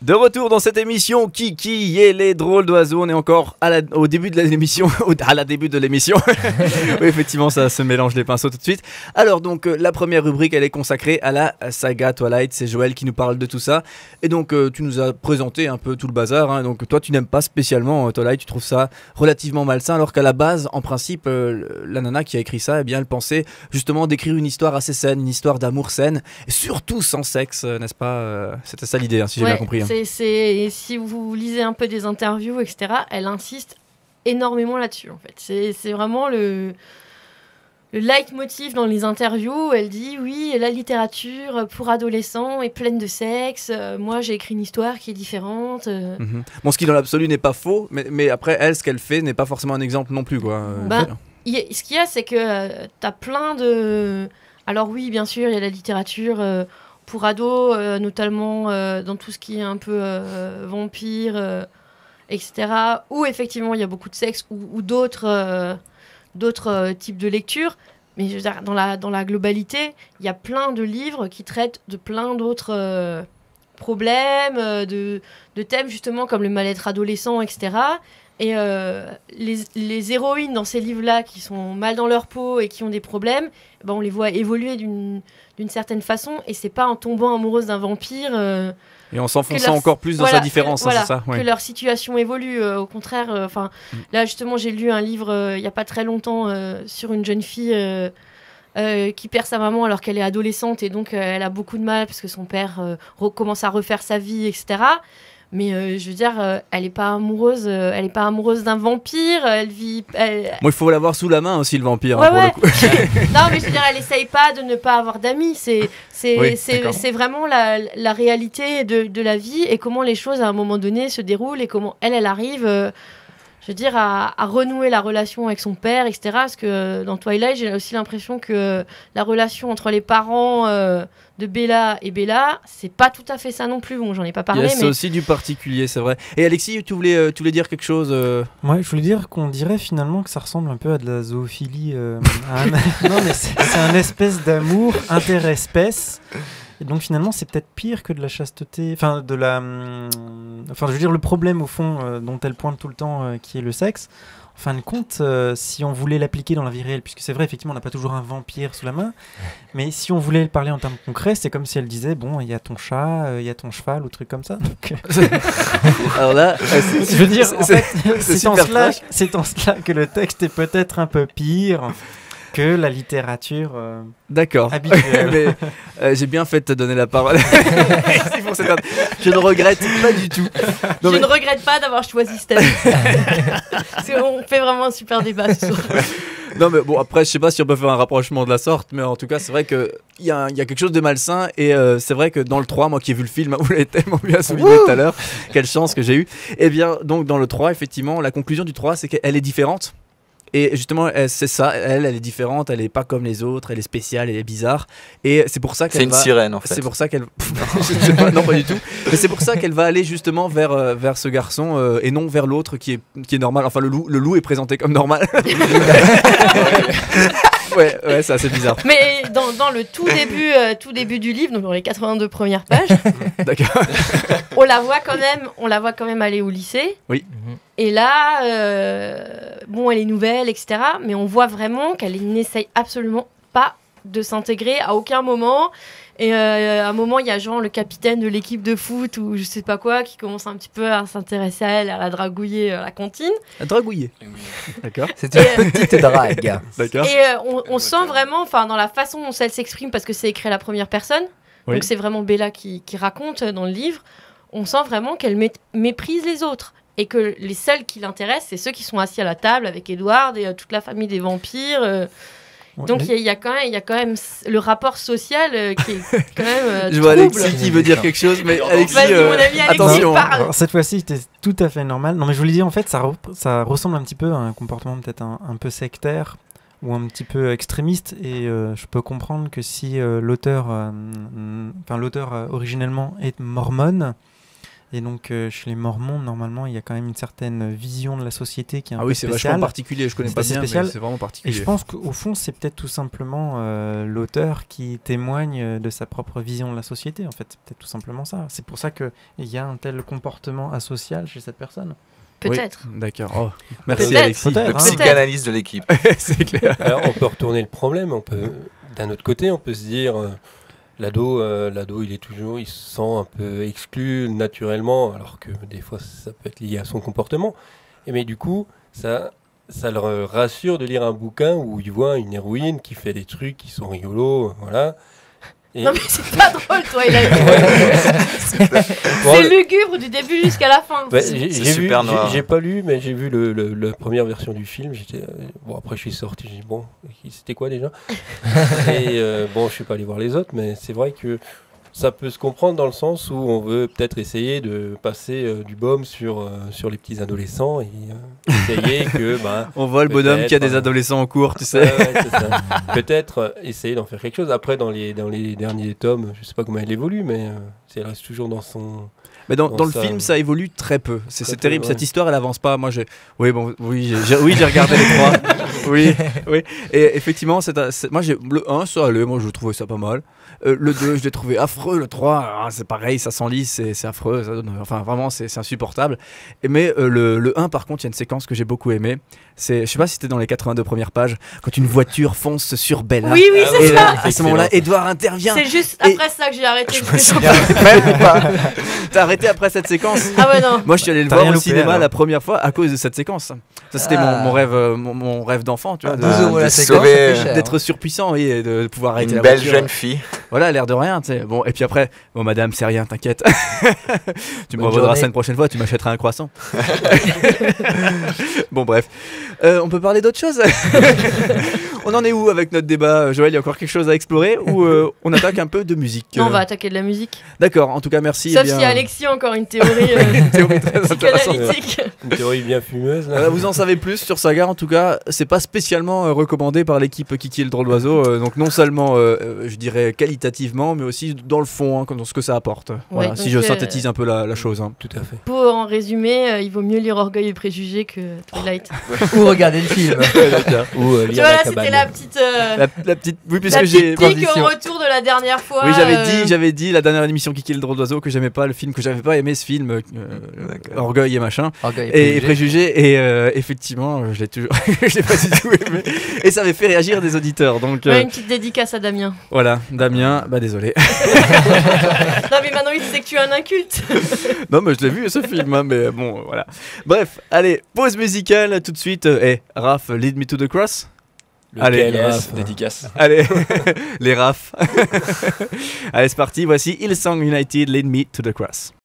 De retour dans cette émission Kiki et les drôles d'oiseaux, on est encore au début de l'émission, début de l'émission. Oui, effectivement, ça se mélange les pinceaux tout de suite. Alors donc, la première rubrique, elle est consacrée à la saga Twilight. C'est Joël qui nous parle de tout ça. Et donc, tu nous as présenté un peu tout le bazar. Hein. Donc, toi, tu n'aimes pas spécialement Twilight, tu trouves ça relativement malsain, alors qu'à la base, en principe, la nana qui a écrit ça, eh bien, elle pensait justement d'écrire une histoire assez saine, une histoire d'amour saine, et surtout sans sexe, n'est-ce pas C'était ça l'idée, hein, si j'ai bien compris. Hein. Si vous lisez un peu des interviews, etc., elle insiste énormément là-dessus, en fait. C'est vraiment le leitmotiv dans les interviews. Elle dit, oui, la littérature pour adolescents est pleine de sexe. Moi, j'ai écrit une histoire qui est différente. Bon, ce qui, dans l'absolu, n'est pas faux, mais après, elle, ce qu'elle fait n'est pas forcément un exemple non plus, quoi. Ce qu'il y a, c'est que t'as plein de... Alors oui, bien sûr, il y a la littérature... pour ados, notamment dans tout ce qui est un peu vampire, etc., où effectivement il y a beaucoup de sexe ou d'autres types de lectures. Mais je veux dire, dans la globalité, il y a plein de livres qui traitent de plein d'autres problèmes, de thèmes justement comme le mal-être adolescent, etc. Et les héroïnes dans ces livres-là qui sont mal dans leur peau et qui ont des problèmes, ben on les voit évoluer d'une certaine façon, et c'est pas en tombant amoureuse d'un vampire et en s'enfonçant encore plus dans sa différence, voilà, c'est ça, ouais. Que leur situation évolue. Au contraire, là justement j'ai lu un livre il y a pas très longtemps sur une jeune fille qui perd sa maman alors qu'elle est adolescente, et donc elle a beaucoup de mal parce que son père commence à refaire sa vie, etc. Mais je veux dire, elle n'est pas amoureuse d'un vampire. Moi, il faut l'avoir sous la main aussi, le vampire, ouais, pour le coup. Non, mais je veux dire, elle essaye pas de ne pas avoir d'amis. C'est vraiment la réalité de la vie, et comment les choses à un moment donné se déroulent, et comment elle arrive, je veux dire, à renouer la relation avec son père, etc. Parce que dans Twilight, j'ai aussi l'impression que la relation entre les parents de Bella et Bella, c'est pas tout à fait ça non plus. Bon, j'en ai pas parlé. C'est aussi du particulier, c'est vrai. Et Alexis, tu voulais dire quelque chose Ouais, je voulais dire qu'on dirait finalement que ça ressemble un peu à de la zoophilie. Non, mais c'est un espèce d'amour interespèce. Et donc finalement, c'est peut-être pire que de la chasteté. Enfin, je veux dire, le problème au fond dont elle pointe tout le temps, qui est le sexe. En fin de compte, si on voulait l'appliquer dans la vie réelle, puisque c'est vrai, effectivement, on n'a pas toujours un vampire sous la main, mais si on voulait parler en termes concrets, c'est comme si elle disait, bon, il y a ton chat, il y a ton cheval, ou truc comme ça. Donc... Alors là, je veux dire, c'est en cela que le texte est peut-être un peu pire que la littérature d'accord. habituelle. Mais, j'ai bien fait de te donner la parole. Merci pour cette... Je ne regrette pas du tout. Je ne regrette pas d'avoir choisi ce thème. Parce qu'on fait vraiment un super débat ce soir. Non, mais bon, après, je sais pas si on peut faire un rapprochement de la sorte, mais en tout cas, c'est vrai qu'il y a quelque chose de malsain, et c'est vrai que dans le 3, moi qui ai vu le film, vous l'avez tellement bien souligné tout à l'heure, quelle chance que j'ai eu. Et bien, donc dans le 3, effectivement, la conclusion du 3, c'est qu'elle est différente. Et justement, c'est ça, elle est différente, elle est pas comme les autres, elle est spéciale, elle est bizarre. Et c'est pour ça qu'elle C'est une sirène, en fait. C'est pour ça qu'elle... Je sais pas, non, pas du tout. Mais c'est pour ça qu'elle va aller justement vers ce garçon et non vers l'autre qui est normal. Enfin, le loup est présenté comme normal. Ouais, c'est assez bizarre. Mais dans le tout début du livre, donc dans les 82 premières pages, d'accord. on la voit quand même aller au lycée. Oui. Et là, elle est nouvelle, etc. Mais on voit vraiment qu'elle n'essaye absolument pas de s'intégrer à aucun moment. Et à un moment, il y a genre le capitaine de l'équipe de foot ou je sais pas quoi qui commence un petit peu à s'intéresser à elle, à la dragouiller à la cantine. La dragouiller. D'accord. C'est une petite drague. D'accord. Et on sent vraiment, dans la façon dont elle s'exprime, parce que c'est écrit à la première personne, donc c'est vraiment Bella qui raconte dans le livre, on sent vraiment qu'elle méprise les autres. Et que les seuls qui l'intéressent, c'est ceux qui sont assis à la table avec Edward et toute la famille des vampires. Donc il y a quand même le rapport social qui est quand même je vois Alexis qui veut dire quelque chose, mais Alexis, attention. Alors, cette fois-ci, c'était tout à fait normal. Non, mais je vous le dis, en fait, ça ressemble un petit peu à un comportement peut-être un peu sectaire ou un petit peu extrémiste. Et je peux comprendre que si l'auteur originellement est mormone, Et donc, chez les Mormons, normalement, il y a quand même une certaine vision de la société qui est un Ah peu oui, c'est spéciale. vachement particulier. Je connais C'est pas assez bien, spécial. mais c'est vraiment Et particulier. je pense qu'au fond, c'est peut-être tout simplement l'auteur qui témoigne de sa propre vision de la société. En fait, c'est peut-être tout simplement ça. C'est pour ça qu'il y a un tel comportement asocial chez cette personne. Peut-être. Oui, d'accord. Oh, merci Peut-être. Alexis. Peut-être, Le hein. psychanalyste de l'équipe. C'est clair. Alors, on peut retourner le problème. D'un autre côté, on peut se dire, l'ado, il se sent un peu exclu naturellement, alors que des fois, ça peut être lié à son comportement. Mais du coup, ça le rassure de lire un bouquin où il voit une héroïne qui fait des trucs qui sont rigolos, voilà. Et Non mais c'est pas drôle Twilight. Bon, C'est lugubre du début jusqu'à la fin. ouais, C'est j'ai vu, super noir. j'ai pas lu, mais j'ai vu la première version du film. Bon, après je suis sorti, j'ai dit bon, c'était quoi déjà? Et bon, je suis pas allé voir les autres, mais c'est vrai que ça peut se comprendre dans le sens où on veut peut-être essayer de passer du baume sur les petits adolescents et essayer que On voit le bonhomme qui a des Peut-être, adolescents en cours, tu sais. ouais, c'est ça. Peut-être essayer d'en faire quelque chose. Après, dans les derniers tomes, je sais pas comment elle évolue, mais elle reste toujours dans son. Mais dans Bon, le ça- film, ça évolue très peu. C'est Très peu, terrible. ouais. Cette histoire, elle avance pas. Moi, j'ai regardé les trois. Oui. Et effectivement, moi, le 1, ça allait. Moi, je trouvais ça pas mal. Le 2, je l'ai trouvé affreux. Le 3, c'est pareil, ça s'enlise, c'est affreux. Enfin, vraiment, c'est insupportable. Mais le 1, par contre, il y a une séquence que j'ai beaucoup aimée. Je sais pas si c'était dans les 82 premières pages, quand une voiture fonce sur Bella. Oui, Ah c'est Et ça. là, à ce moment-là, Edouard intervient. C'est juste Et- après ça que j'ai arrêté. Je me souviens même pas. T'as arrêté après cette séquence? Ah ouais non. Moi, je suis allé le T'as voir rien au loupé, cinéma alors. la première fois à cause de cette séquence. Ça, c'était Ah. mon rêve d'enfant, tu vois, Plus ou moins la de séquence, sauver, ça fait cher, d'être hein. surpuissant, oui, et de pouvoir arrêter Une la belle voiture. jeune fille. Voilà, l'air de rien, tu sais. Bon, et puis après, bon, madame, c'est rien, t'inquiète. Tu me Bonne revaudras journée. ça une prochaine fois, tu m'achèteras un croissant. Bon, bref. On peut parler d'autre chose? On en est où avec notre débat, Joël? Il y a encore quelque chose à explorer ou on attaque un peu de musique? Non, on va attaquer de la musique. D'accord, en tout cas, merci. Sauf eh bien, si Alexis a encore une théorie théorie très intéressante. psychanalytique. Une théorie bien fumeuse. Là. Vous en savez plus sur Saga, en tout cas, c'est pas spécialement recommandé par l'équipe Kiki et le drôle d'oiseau, donc non seulement, je dirais, qualitativement, mais aussi dans le fond, hein, dans ce que ça apporte. Voilà, donc, si je synthétise un peu la chose. Hein. Tout à fait. Pour en résumer, il vaut mieux lire Orgueil et Préjugés que Twilight. Ou regarder le film. Ou Tu lire vois la là, cabane. c'était la petite, La petite, oui, la puisque j'ai. petite pique au transition. retour de la dernière fois. Oui, j'avais dit la dernière émission Kiki et le drôle d'oiseau que j'aimais pas le film, que j'avais pas aimé ce film, Orgueil et machin. Orgueil Et préjugés, et effectivement, je l'ai toujours, je l'ai pas du tout aimé, et ça avait fait réagir des auditeurs. Donc Ouais, une petite dédicace à Damien. voilà, Damien, bah désolé. Non mais maintenant il sait que tu es un inculte. Non, mais je l'ai vu ce film, hein, mais bon, voilà. Bref, allez, pause musicale tout de suite. Raph, lead me to the cross. Allez, Lequel, Yes, Raph, hein. dédicace. Allez, les Raph. Allez, c'est parti. Voici Hillsong United, lead me to the cross.